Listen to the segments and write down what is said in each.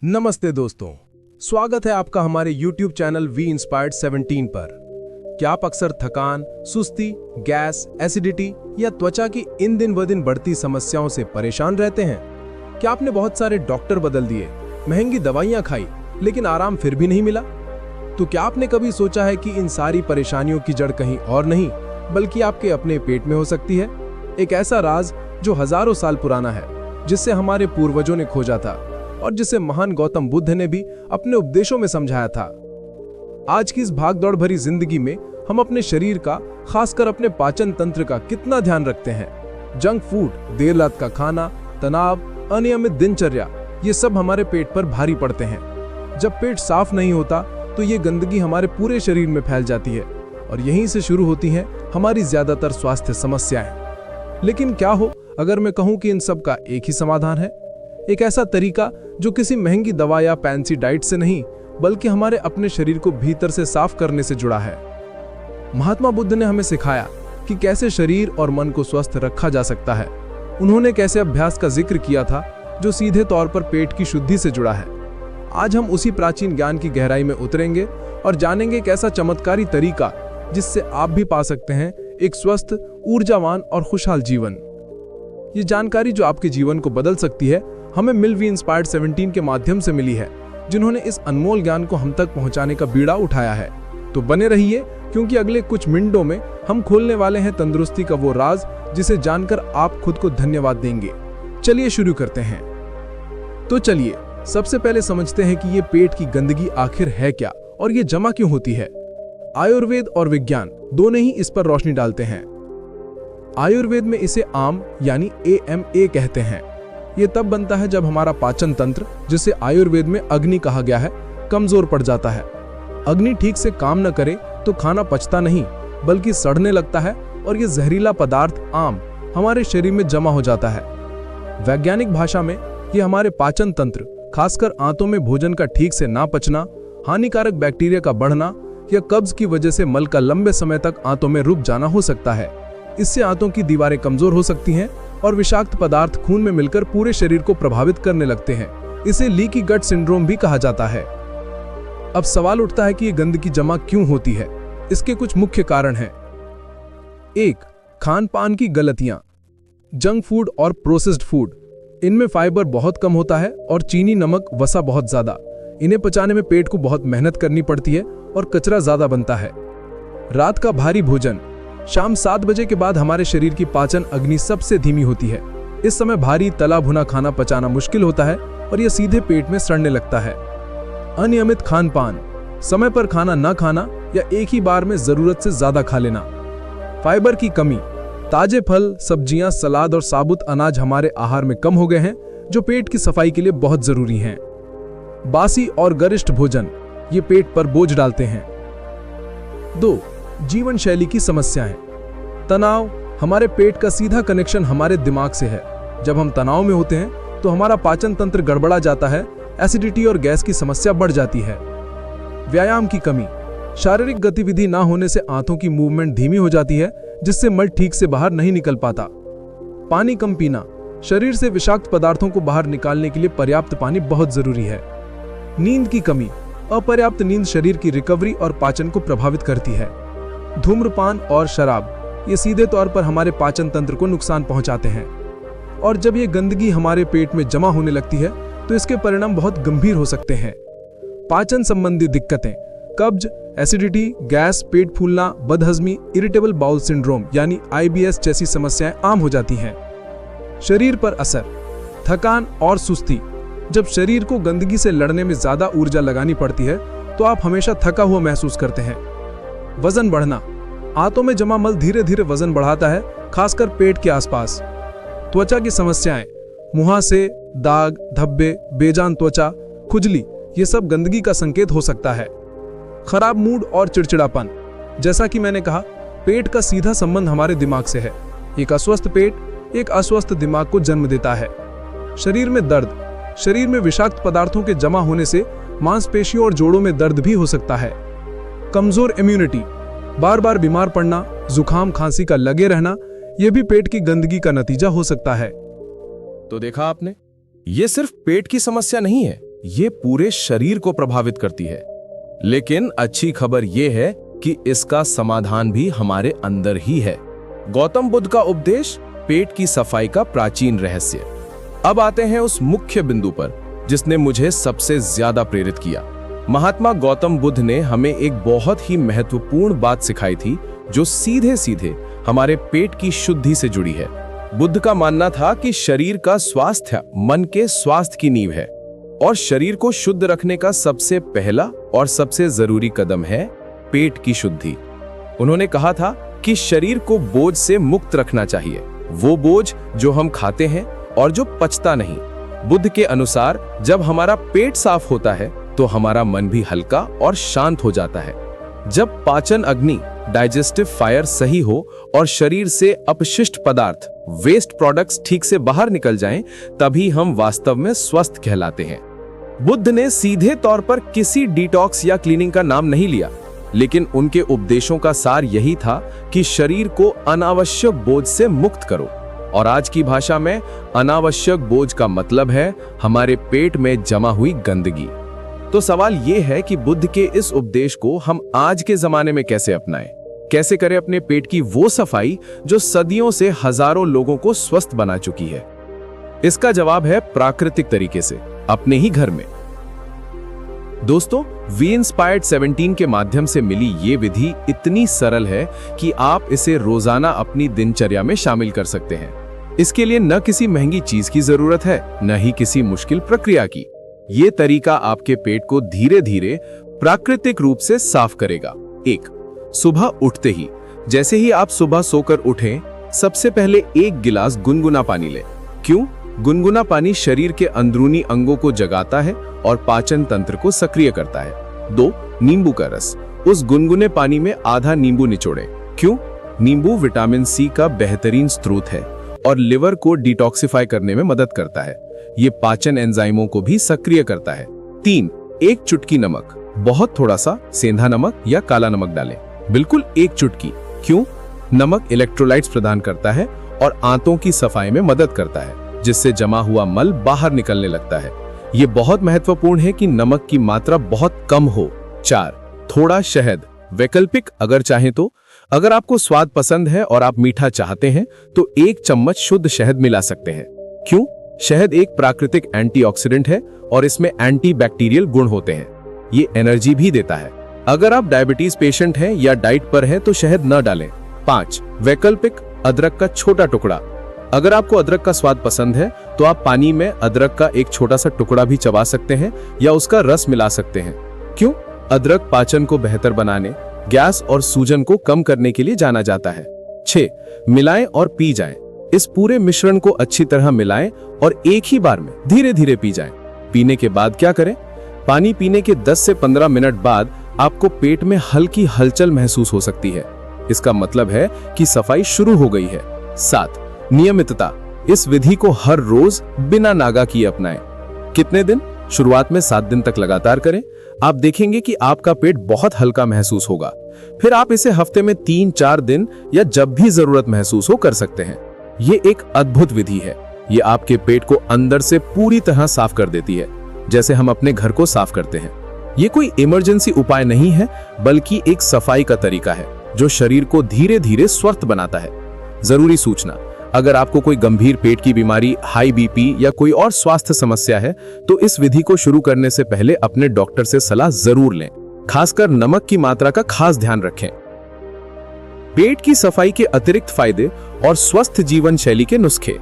नमस्ते दोस्तों, स्वागत है आपका हमारे YouTube चैनल वी इंस्पायर्ड 17 पर। क्या आप अक्सर थकान, सुस्ती, गैस, एसिडिटी या त्वचा की इन दिन ब दिन बढ़ती समस्याओं से परेशान रहते हैं? क्या आपने बहुत सारे डॉक्टर बदल दिए, महंगी दवाइयां खाई, लेकिन आराम फिर भी नहीं मिला? तो क्या आपने कभी सोचा है कि इन सारी परेशानियों की जड़ कहीं और नहीं बल्कि आपके अपने पेट में हो सकती है? एक ऐसा राज जो हजारों साल पुराना है, जिससे हमारे पूर्वजों ने खोजा था और जिसे महान गौतम बुद्ध ने भी अपने उपदेशों में समझाया था। आज की इस भागदौड़ भरी जिंदगी में हम अपने शरीर का, खासकर अपने पाचन तंत्र का कितना ध्यान रखते हैं? जंक फूड, देर रात का खाना, तनाव, अनियमित दिनचर्या, ये सब हमारे पेट पर भारी पड़ते हैं। जब पेट साफ नहीं होता तो ये गंदगी हमारे पूरे शरीर में फैल जाती है और यहीं से शुरू होती हैं हमारी ज्यादातर स्वास्थ्य समस्याएं। लेकिन क्या हो अगर मैं कहूं कि इन सब का एक ही समाधान है, एक ऐसा तरीका जो किसी महंगी दवा या फैंसी डाइट से नहीं बल्कि हमारे अपने शरीर को भीतर से साफ करने से जुड़ा है। महात्मा बुद्ध ने हमें सिखाया कि कैसे शरीर और मन को स्वस्थ रखा जा सकता है। उन्होंने कैसे अभ्यास का जिक्र किया था जो सीधे तौर पर पेट की शुद्धि से जुड़ा है। आज हम उसी प्राचीन ज्ञान की गहराई में उतरेंगे और जानेंगे एक ऐसा चमत्कारी तरीका जिससे आप भी पा सकते हैं एक स्वस्थ, ऊर्जावान और खुशहाल जीवन। ये जानकारी जो आपके जीवन को बदल सकती है, हमें मिल वी इंस्पायर्ड 17 के माध्यम से मिली है, जिन्होंने इस अनमोल ज्ञान को हम तक पहुंचाने का बीड़ा उठाया है। तो बने रहिए, क्योंकि अगले कुछ मिनटों में हम खोलने वाले हैं तंदुरुस्ती का वो राज जिसे जानकर आप खुद को धन्यवाद देंगे। चलिए शुरू करते हैं। तो चलिए सबसे पहले समझते हैं कि ये पेट की गंदगी आखिर है क्या और ये जमा क्यों होती है। आयुर्वेद और विज्ञान दोनों ही इस पर रोशनी डालते हैं। आयुर्वेद में इसे आम यानी AMA कहते हैं। ये तब बनता है जब हमारा पाचन तंत्र, जिसे आयुर्वेद में अग्नि कहा गया है, कमजोर पड़ जाता है। अग्नि ठीक से काम न करे तो खाना पचता नहीं बल्कि सड़ने लगता है और ये जहरीला पदार्थ आम हमारे शरीर में जमा हो जाता है। वैज्ञानिक भाषा में ये हमारे पाचन तंत्र, खासकर आंतों में भोजन का ठीक से ना पचना, हानिकारक बैक्टीरिया का बढ़ना या कब्ज की वजह से मल का लंबे समय तक आंतों में रुक जाना हो सकता है। इससे आंतों की दीवारें कमजोर हो सकती हैं और विषाक्त पदार्थ खून में मिलकर पूरे शरीर को प्रभावित करने लगते हैं। इसे लीकी गट सिंड्रोम भी कहा जाता है। अब सवाल उठता है कि ये गंदगी जमा क्यों होती है? इसके कुछ मुख्य कारण हैं। 1. खान पान की गलतियां। जंक फूड और प्रोसेस्ड फूड, इनमें फाइबर बहुत कम होता है और चीनी, नमक, वसा बहुत ज्यादा। इन्हें पचाने में पेट को बहुत मेहनत करनी पड़ती है और कचरा ज्यादा बनता है। रात का भारी भोजन। शाम 7 बजे के बाद हमारे शरीर की पाचन अग्नि सबसे धीमी होती है। इस समय भारी तला भुना खाना पचाना मुश्किल होता है और यह सीधे पेट में सड़ने लगता है। अनियमित खान पान, समय पर खाना न खाना या एक ही बार में जरूरत से ज्यादा खा लेना। फाइबर की कमी। ताजे फल, सब्जियां, सलाद और साबुत अनाज हमारे आहार में कम हो गए हैं, जो पेट की सफाई के लिए बहुत जरूरी हैं। बासी और गरिष्ठ भोजन, ये पेट पर बोझ डालते हैं। 2. जीवन शैली की समस्याएं। तनाव। हमारे पेट का सीधा कनेक्शन हमारे दिमाग से है। जब हम तनाव में होते हैं तो हमारा पाचन तंत्र गड़बड़ा जाता है, एसिडिटी और गैस की समस्या बढ़ जाती है। व्यायाम की कमी। शारीरिक गतिविधि ना होने से आंतों की मूवमेंट धीमी हो जाती है, जिससे मल ठीक से बाहर नहीं निकल पाता। पानी कम पीना। शरीर से विषाक्त पदार्थों को बाहर निकालने के लिए पर्याप्त पानी बहुत जरूरी है। नींद की कमी। अपर्याप्त नींद शरीर की रिकवरी और पाचन को प्रभावित करती है। धूम्रपान और शराब, ये सीधे तौर पर हमारे पाचन तंत्र को नुकसान पहुंचाते हैं और जब ये गंदगी हमारे पेट में जमा होने लगती है तो इसके परिणाम बहुत गंभीर हो सकते हैं। पाचन संबंधी दिक्कतें। कब्ज, एसिडिटी, गैस, पेट फूलना, बदहजमी, इरिटेबल बाउल सिंड्रोम यानी IBS जैसी समस्याएं आम हो जाती हैं। शरीर पर असर। थकान और सुस्ती। जब शरीर को गंदगी से लड़ने में ज्यादा ऊर्जा लगानी पड़ती है तो आप हमेशा थका हुआ महसूस करते हैं। वजन बढ़ना। आंतों में जमा मल धीरे धीरे वजन बढ़ाता है, खासकर पेट के आसपास। त्वचा की समस्याएं। मुहासे, दाग, धब्बे, बेजान त्वचा, खुजली, ये सब गंदगी का संकेत हो सकता है। खराब मूड और चिड़चिड़ापन। जैसा कि मैंने कहा, पेट का सीधा संबंध हमारे दिमाग से है। एक अस्वस्थ पेट एक अस्वस्थ दिमाग को जन्म देता है। शरीर में दर्द। शरीर में विषाक्त पदार्थों के जमा होने से मांसपेशियों और जोड़ों में दर्द भी हो सकता है। कमजोर इम्यूनिटी। बार बार बीमार पड़ना, जुकाम, खांसी का लगे रहना, यह भी पेट की गंदगी का नतीजा हो सकता है। तो देखा आपने, ये सिर्फ पेट की समस्या नहीं है, ये पूरे शरीर को प्रभावित करती है। लेकिन अच्छी खबर यह है कि इसका समाधान भी हमारे अंदर ही है। गौतम बुद्ध का उपदेश, पेट की सफाई का प्राचीन रहस्य। अब आते हैं उस मुख्य बिंदु पर जिसने मुझे सबसे ज्यादा प्रेरित किया। महात्मा गौतम बुद्ध ने हमें एक बहुत ही महत्वपूर्ण बात सिखाई थी जो सीधे सीधे हमारे पेट की शुद्धि से जुड़ी है। बुद्ध का मानना था कि शरीर का स्वास्थ्य मन के स्वास्थ्य की नींव है और शरीर को शुद्ध रखने का सबसे पहला और सबसे जरूरी कदम है पेट की शुद्धि। उन्होंने कहा था कि शरीर को बोझ से मुक्त रखना चाहिए, वो बोझ जो हम खाते हैं और जो पचता नहीं। बुद्ध के अनुसार जब हमारा पेट साफ होता है तो हमारा मन भी हल्का और शांत हो जाता है। जब पाचन अग्नि डाइजेस्टिव फायर सही हो और शरीर से अपशिष्ट पदार्थ वेस्ट प्रोडक्ट्स ठीक से बाहर निकल जाएं, तभी हम वास्तव में स्वस्थ कहलाते हैं। बुद्ध ने सीधे तौर पर किसी डिटॉक्स या क्लीनिंग का नाम नहीं लिया, लेकिन उनके उपदेशों का सार यही था कि शरीर को अनावश्यक बोझ से मुक्त करो। और आज की भाषा में अनावश्यक बोझ का मतलब है हमारे पेट में जमा हुई गंदगी। तो सवाल यह है कि बुद्ध के इस उपदेश को हम आज के जमाने में कैसे अपनाएं? कैसे करें अपने पेट की वो सफाई जो सदियों से हजारों लोगों को स्वस्थ बना चुकी है? इसका जवाब है प्राकृतिक तरीके से, अपने ही घर में। दोस्तों, वी इंस्पायर्ड 17 के माध्यम से मिली ये विधि इतनी सरल है कि आप इसे रोजाना अपनी दिनचर्या में शामिल कर सकते हैं। इसके लिए न किसी महंगी चीज की जरूरत है, न ही किसी मुश्किल प्रक्रिया की। ये तरीका आपके पेट को धीरे धीरे प्राकृतिक रूप से साफ करेगा। 1. सुबह उठते ही, जैसे ही आप सुबह सोकर उठें, सबसे पहले एक गिलास गुनगुना पानी लें। क्यों? गुनगुना पानी शरीर के अंदरूनी अंगों को जगाता है और पाचन तंत्र को सक्रिय करता है। 2. नींबू का रस। उस गुनगुने पानी में आधा नींबू निचोड़ें। क्यों? नींबू विटामिन सी का बेहतरीन स्रोत है और लिवर को डिटॉक्सिफाई करने में मदद करता है। ये पाचन एंजाइमों को भी सक्रिय करता है। 3. एक चुटकी नमक, बहुत थोड़ा सा सेंधा नमक या काला नमक डालें, बिल्कुल एक चुटकी। क्यों? नमक इलेक्ट्रोलाइट्स प्रदान करता है और आंतों की सफाई में मदद करता है, जिससे जमा हुआ मल बाहर निकलने लगता है। ये बहुत महत्वपूर्ण है कि नमक की मात्रा बहुत कम हो। 4. थोड़ा शहद, वैकल्पिक अगर चाहें तो। अगर आपको स्वाद पसंद है और आप मीठा चाहते हैं तो 1 चम्मच शुद्ध शहद मिला सकते हैं। क्यों? शहद एक प्राकृतिक एंटीऑक्सीडेंट है और इसमें एंटीबैक्टीरियल गुण होते हैं। ये एनर्जी भी देता है। अगर आप डायबिटीज पेशेंट हैं या डाइट पर हैं तो शहद न डालें। 5. वैकल्पिक अदरक का छोटा टुकड़ा। अगर आपको अदरक का स्वाद पसंद है तो आप पानी में अदरक का एक छोटा सा टुकड़ा भी चबा सकते हैं या उसका रस मिला सकते हैं। क्यों? अदरक पाचन को बेहतर बनाने, गैस और सूजन को कम करने के लिए जाना जाता है। 6. मिलाएं और पी जाएं। इस पूरे मिश्रण को अच्छी तरह मिलाएं और एक ही बार में धीरे धीरे पी जाएं। पीने के बाद क्या करें? पानी पीने के 10 से 15 मिनट बाद आपको पेट में हल्की हलचल महसूस हो सकती है। इसका मतलब है कि सफाई शुरू हो गई है। 7. नियमितता। इस विधि को हर रोज बिना नागा किए अपनाएं। कितने दिन? शुरुआत में 7 दिन तक लगातार करें। आप देखेंगे कि आपका पेट बहुत हल्का महसूस होगा। फिर आप इसे हफ्ते में 3-4 दिन या जब भी जरूरत महसूस हो कर सकते हैं। ये एक अद्भुत विधि है। ये आपके पेट को अंदर से पूरी तरह साफ कर देती है, जैसे हम अपने घर को साफ करते हैं। ये कोई इमरजेंसी उपाय नहीं है, बल्कि एक सफाई का तरीका है जो शरीर को धीरे धीरे स्वस्थ बनाता है। जरूरी सूचना, अगर आपको कोई गंभीर पेट की बीमारी, हाई बीपी या कोई और स्वास्थ्य समस्या है तो इस विधि को शुरू करने से पहले अपने डॉक्टर से सलाह जरूर लें। खासकर नमक की मात्रा का खास ध्यान रखें। पेट की सफाई के अतिरिक्त फायदे और स्वस्थ जीवन शैली के नुस्खे।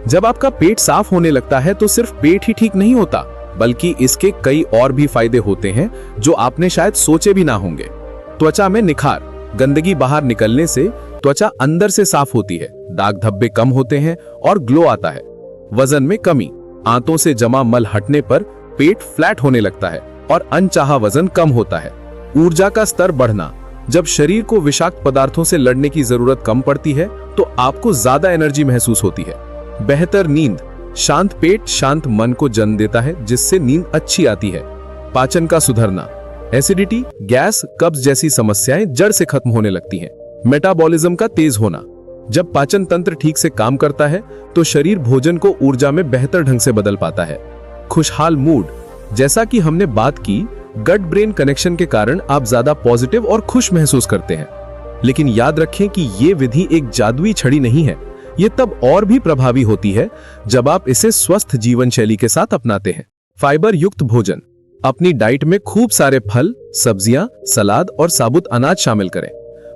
जब आपका पेट साफ होने लगता है तो सिर्फ पेट ही ठीक नहीं होता, बल्कि इसके कई और भी फायदे होते हैं जो आपने शायद सोचे भी ना होंगे। त्वचा में निखार। गंदगी बाहर निकलने से त्वचा अंदर से साफ होती है, दाग धब्बे कम होते हैं और ग्लो आता है। वजन में कमी। आंतों से जमा मल हटने पर पेट फ्लैट होने लगता है और अनचाहा वजन कम होता है। ऊर्जा का स्तर बढ़ना। जब शरीर को विषाक्त पदार्थों से लड़ने की जरूरत कम पड़ती है तो आपको ज्यादा एनर्जी महसूस होती है। बेहतर नींद। शांत पेट शांत मन को जन्म देता है, जिससे नींद अच्छी आती है। पाचन का सुधरना। एसिडिटी, गैस, कब्ज जैसी समस्याएं जड़ से खत्म होने लगती हैं। मेटाबॉलिज्म का तेज होना। जब पाचन तंत्र ठीक से काम करता है तो शरीर भोजन को ऊर्जा में बेहतर ढंग से बदल पाता है। खुशहाल मूड। जैसा कि हमने बात की, गट ब्रेन कनेक्शन के कारण आप ज्यादा पॉजिटिव और खुश महसूस करते हैं। लेकिन याद रखें कि ये विधि एक जादुई छड़ी नहीं है। ये तब और भी प्रभावी होती है जब आप इसे स्वस्थ जीवन शैली के साथ अपनाते हैं। फाइबर युक्त भोजन। अपनी डाइट में खूब सारे फल, सब्जियां, सलाद और साबुत अनाज शामिल करें।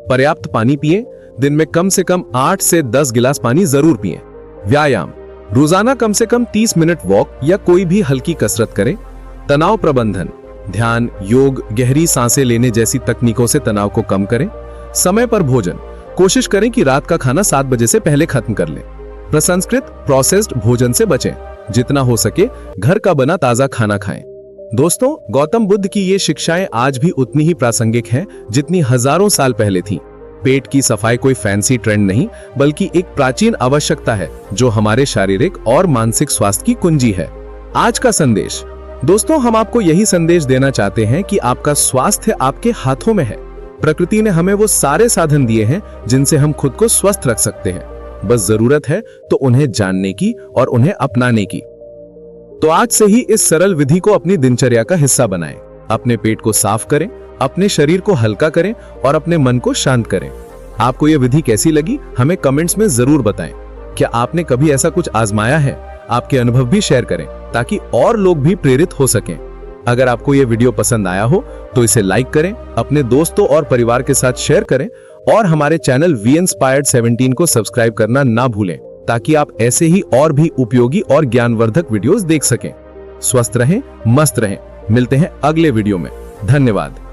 पर्याप्त पानी पिएं। दिन में कम से कम 8 से 10 गिलास पानी जरूर पिएं। व्यायाम। रोजाना कम से कम 30 मिनट वॉक या कोई भी हल्की कसरत करें। तनाव प्रबंधन। ध्यान, योग, गहरी सांसें लेने जैसी तकनीकों से तनाव को कम करें। समय पर भोजन। कोशिश करें कि रात का खाना 7 बजे से पहले खत्म कर लें। प्रसंस्कृत प्रोसेस्ड भोजन से बचें। जितना हो सके घर का बना ताजा खाना खाएं। दोस्तों, गौतम बुद्ध की ये शिक्षाएं आज भी उतनी ही प्रासंगिक हैं जितनी हजारों साल पहले थीं। पेट की सफाई कोई फैंसी ट्रेंड नहीं, बल्कि एक प्राचीन आवश्यकता है जो हमारे शारीरिक और मानसिक स्वास्थ्य की कुंजी है। आज का संदेश। दोस्तों, हम आपको यही संदेश देना चाहते हैं कि आपका स्वास्थ्य आपके हाथों में है। प्रकृति ने हमें वो सारे साधन दिए हैं जिनसे हम खुद को स्वस्थ रख सकते हैं। बस जरूरत है तो उन्हें जानने की और उन्हें अपनाने की। तो आज से ही इस सरल विधि को अपनी दिनचर्या का हिस्सा बनाएं। अपने पेट को साफ करें, अपने शरीर को हल्का करें और अपने मन को शांत करें। आपको यह विधि कैसी लगी, हमें कमेंट्स में जरूर बताएं। क्या आपने कभी ऐसा कुछ आजमाया है? आपके अनुभव भी शेयर करें ताकि और लोग भी प्रेरित हो सकें। अगर आपको यह वीडियो पसंद आया हो तो इसे लाइक करें, अपने दोस्तों और परिवार के साथ शेयर करें और हमारे चैनल वी इंस्पायर्ड 17 को सब्सक्राइब करना ना भूलें ताकि आप ऐसे ही और भी उपयोगी और ज्ञानवर्धक वीडियोस देख सकें। स्वस्थ रहें, मस्त रहें। मिलते हैं अगले वीडियो में। धन्यवाद।